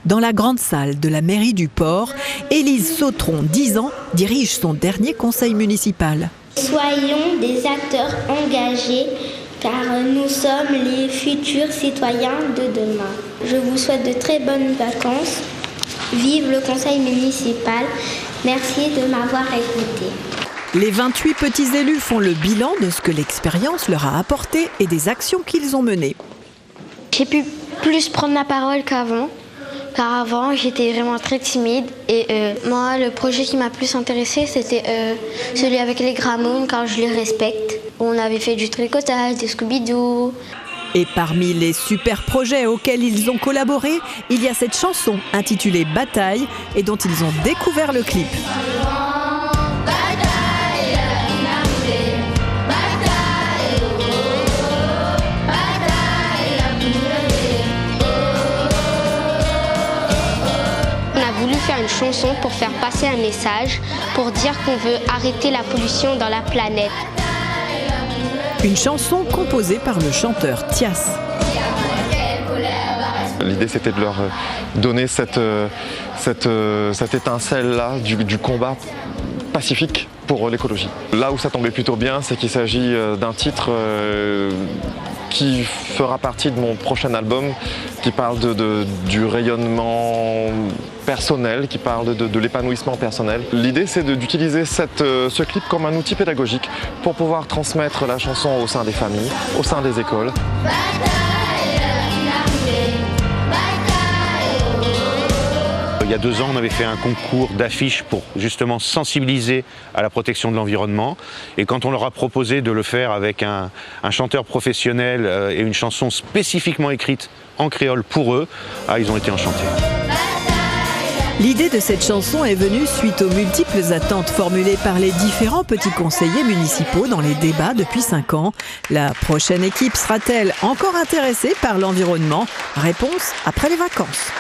Dans la grande salle de la mairie du Port, Élise Sautron, 10 ans, dirige son dernier conseil municipal. Soyons des acteurs engagés car nous sommes les futurs citoyens de demain. Je vous souhaite de très bonnes vacances. Vive le conseil municipal. Merci de m'avoir écouté. Les 28 petits élus font le bilan de ce que l'expérience leur a apporté et des actions qu'ils ont menées. J'ai pu plus prendre la parole qu'avant, car avant j'étais vraiment très timide. Et moi, le projet qui m'a plus intéressé, c'était celui avec les Gramoun, car je les respecte. On avait fait du tricotage, des Scooby-Doo. Et parmi les super projets auxquels ils ont collaboré, il y a cette chanson intitulée « Bataille » et dont ils ont découvert le clip. On a voulu faire une chanson pour faire passer un message, pour dire qu'on veut arrêter la pollution dans la planète. Une chanson composée par le chanteur Tias. L'idée, c'était de leur donner cette étincelle-là du combat pacifique pour l'écologie. Là où ça tombait plutôt bien, c'est qu'il s'agit d'un titre qui fera partie de mon prochain album, qui parle du rayonnement personnel, qui parle de l'épanouissement personnel. L'idée, c'est d'utiliser ce clip comme un outil pédagogique pour pouvoir transmettre la chanson au sein des familles, au sein des écoles. Il y a 2 ans, on avait fait un concours d'affiches pour justement sensibiliser à la protection de l'environnement. Et quand on leur a proposé de le faire avec un chanteur professionnel et une chanson spécifiquement écrite en créole pour eux, ils ont été enchantés. L'idée de cette chanson est venue suite aux multiples attentes formulées par les différents petits conseillers municipaux dans les débats depuis 5 ans. La prochaine équipe sera-t-elle encore intéressée par l'environnement? Réponse après les vacances.